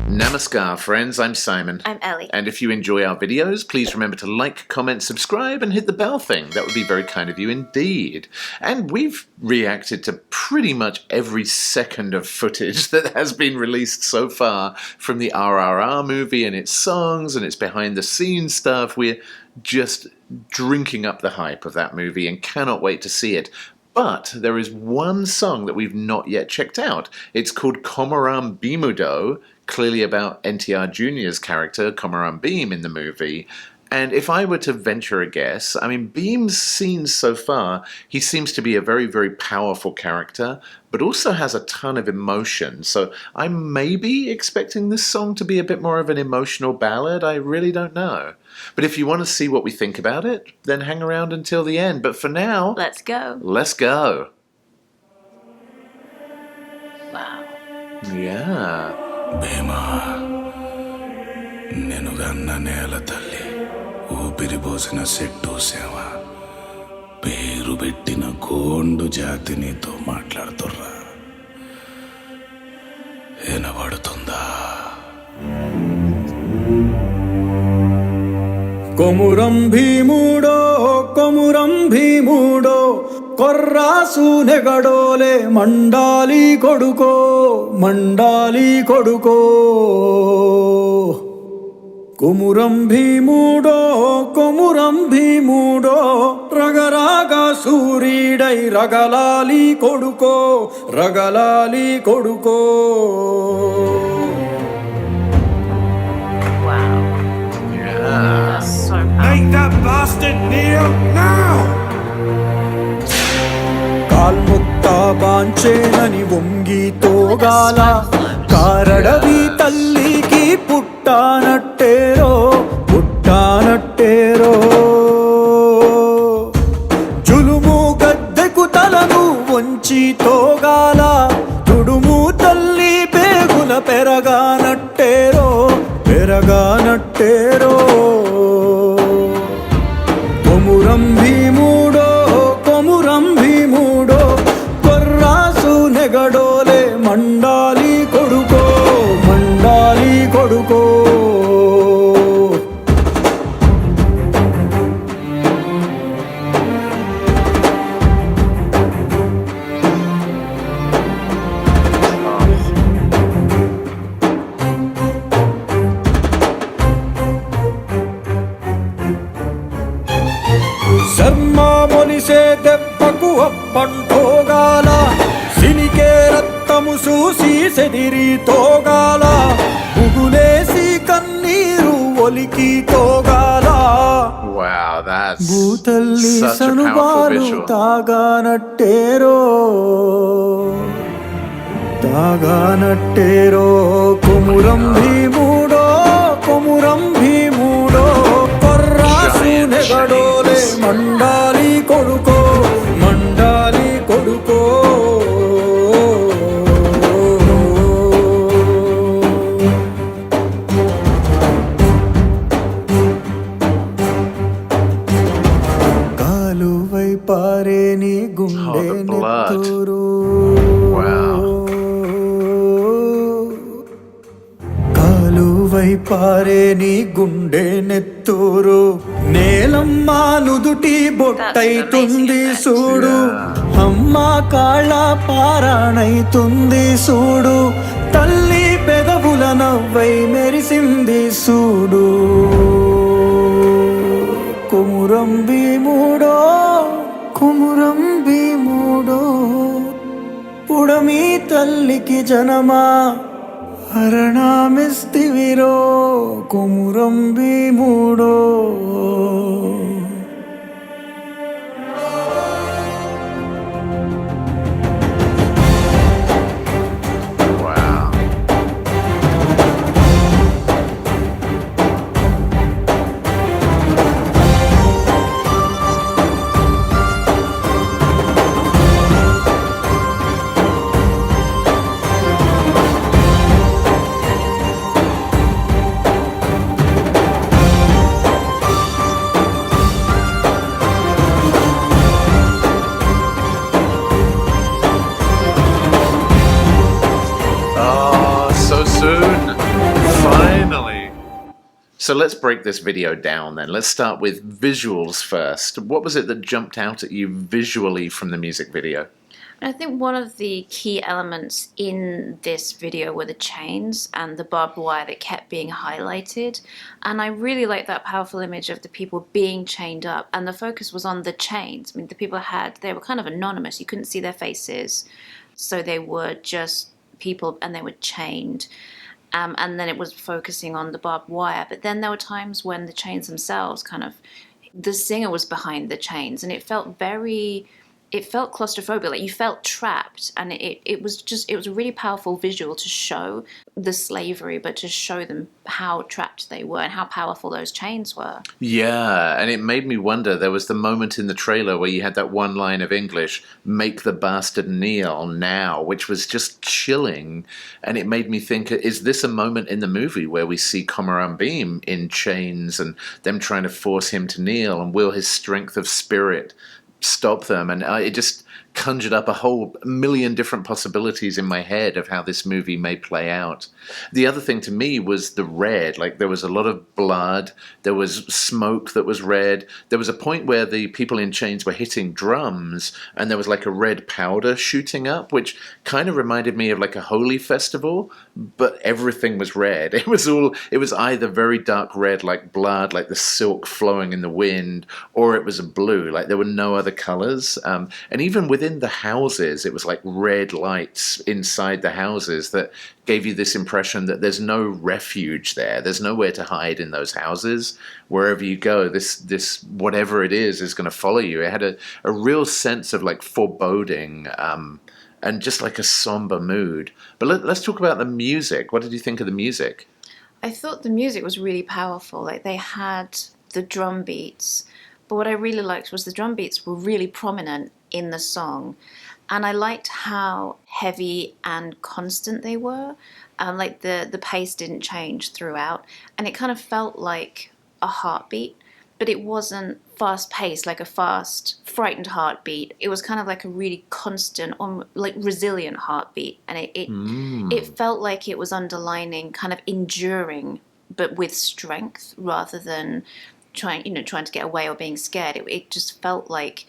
Namaskar, friends. I'm Simon. I'm Ellie. And if you enjoy our videos, please remember to like, comment, subscribe, and hit the bell thing. That would be very kind of you indeed. And we've reacted to pretty much every second of footage that has been released so far from the RRR movie and its songs and its behind-the-scenes stuff. We're just drinking up the hype of that movie and cannot wait to see it. But there is one song that we've not yet checked out. It's called Komuram Bheemudo, clearly about NTR Jr.'s character, Komaram Bheem, in the movie. And if I were to venture a guess, I mean, Bheem's scenes so far, he seems to be a very, very powerful character, but also has a ton of emotion. So I'm maybe expecting this song to be a bit more of an emotional ballad. I really don't know. But if you want to see what we think about it, then hang around until the end. But for now, let's go. Let's go. Wow. Yeah. భీమా నెనుగన్న నేల తల్లి ఊపిరిపోసిన set సేవ పేరు పెట్టిన గోండు జాతి నీతో మాట్లాడుతుర్రా వినబడుతుందా? కొమురం భీముడో కొమురం భీముడో కొర్రాసు నెగడోలే మండాలి కొడుకో మండాలి కొడుకో కొమురం భీముడో కొమురం భీముడో రగరాగ సూరీడై రగలాలి కొడుకో రగలాలి కొడుకో. Make that bastard kneel now! కాల్ముక్త బాంచేనని వంగి తోగాల కారడవి తల్లికి పుట్టానట్టేరో పుట్టానట్టేరో జులుము గద్దెకు తలను వంచి తోగాల తుడుము తల్లి పేగుల పెరగానట్టేరో పెరగానట్టేరో. కొమురం భీముడో కొమురం భీముడో కొర్రాసు నెగడోలే మండాలి కొడుకో మండాలి కొడుకో. శర్మా మొలిసే దెబ్బకు అప్పంటోగాల సినికే రక్తము చూసి సెదిరి తోగాల బుగులేసి కన్నీరు ఒలికి తోగాల. Wow, that's భూతల్లి such a powerful సనుబాలు visual. తాగానట్టేరో తాగానట్టేరో. Komuram భీముడో కొమురం భీముడో కొర్రాసు నెగడోలే మండాలి కొడుకో మండాలి కొడుకో. కాలువై పారే నీ గుండె నెత్తూరు కాలువై పారే నీ గుండె నెత్తూరు నేలమ్మ నుదుటి బొట్టైతుంది సూడు అమ్మ కాళ్ళ పారాణైతుంది సూడు తల్లి పెదవుల నవ్వై మెరిసింది సూడు. కొమురం భీముడో కొమురం భీముడో పుడమి తల్లికి జనమా హరణమిస్తివిరో కొమురం భీముడో. So let's break this video down then. Let's start with visuals first. What was it that jumped out at you visually from the music video? I think one of the key elements in this video were the chains and the barbed wire that kept being highlighted. And I really liked that powerful image of the people being chained up. And the focus was on the chains. I mean, the people they were kind of anonymous. You couldn't see their faces. So they were just people and they were chained. And then it was focusing on the barbed wire. But then there were times when the chains themselves the singer was behind the chains. And it felt claustrophobic, like you felt trapped, and it was a really powerful visual to show the slavery, but to show them how trapped they were and how powerful those chains were. Yeah, and it made me wonder, there was the moment in the trailer where you had that one line of English, "Make the bastard kneel now," which was just chilling, and it made me think, is this a moment in the movie where we see Komaram Bheem in chains and them trying to force him to kneel, and will his strength of spirit stop them? And it just conjured up a whole million different possibilities in my head of how this movie may play out. The other thing to me was the red. Like, there was a lot of blood, there was smoke that was red, there was a point where the people in chains were hitting drums and there was like a red powder shooting up, which kind of reminded me of like a holy festival, but everything was red. It was either very dark red like blood, like the silk flowing in the wind, or it was a blue, like there were no other colors. And even within the houses, it was like red lights inside the houses that gave you this impression that there's no refuge there. There's nowhere to hide in those houses. Wherever you go, this whatever it is going to follow you. It had a real sense of like foreboding and just like a somber mood. But let's talk about the music. What did you think of the music? I thought the music was really powerful. Like, they had the drum beats, but what I really liked was the drum beats were really prominent in the song, and I liked how heavy and constant they were. Like the pace didn't change throughout, and it kind of felt like a heartbeat, but it wasn't fast paced like a fast frightened heartbeat. It was kind of like a really constant, like resilient heartbeat, and it felt like it was underlining, kind of enduring, but with strength rather than trying to get away or being scared. It just felt like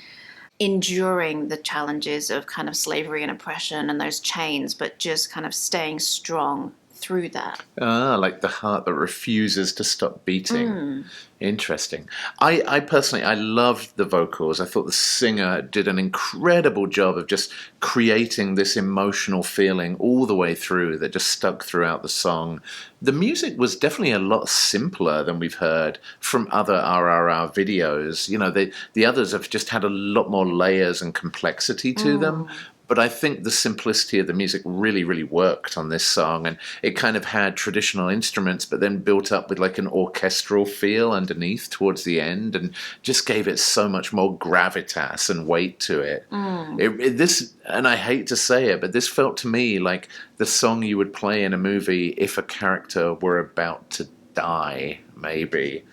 enduring the challenges of kind of slavery and oppression and those chains, but just kind of staying strong through that. Like the heart that refuses to stop beating. Interesting. I personally, I loved the vocals. I thought the singer did an incredible job of just creating this emotional feeling all the way through that just stuck throughout the song. The music was definitely a lot simpler than we've heard from other RRR videos. You know, the others have just had a lot more layers and complexity to them. But I think the simplicity of the music really, really worked on this song, and it kind of had traditional instruments, but then built up with like an orchestral feel underneath towards the end, and just gave it so much more gravitas and weight to it. And I hate to say it, but this felt to me like the song you would play in a movie if a character were about to die, maybe.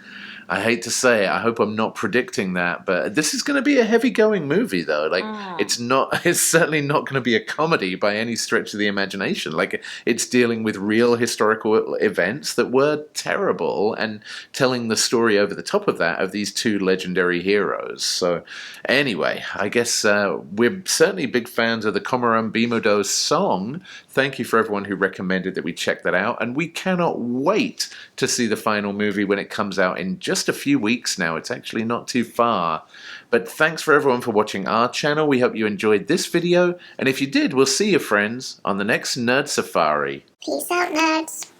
I hate to say it, I hope I'm not predicting that, but this is going to be a heavy-going movie, though. Like, it's certainly not going to be a comedy by any stretch of the imagination. Like, it's dealing with real historical events that were terrible and telling the story over the top of that of these two legendary heroes. So, anyway, I guess we're certainly big fans of the Komuram Bheemudo song. Thank you for everyone who recommended that we check that out, and we cannot wait to see the final movie when it comes out in just a few weeks now. It's actually not too far. But thanks for everyone for watching our channel. We hope you enjoyed this video, and if you did, we'll see you, friends, on the next Nerd Safari. Peace out, nerds.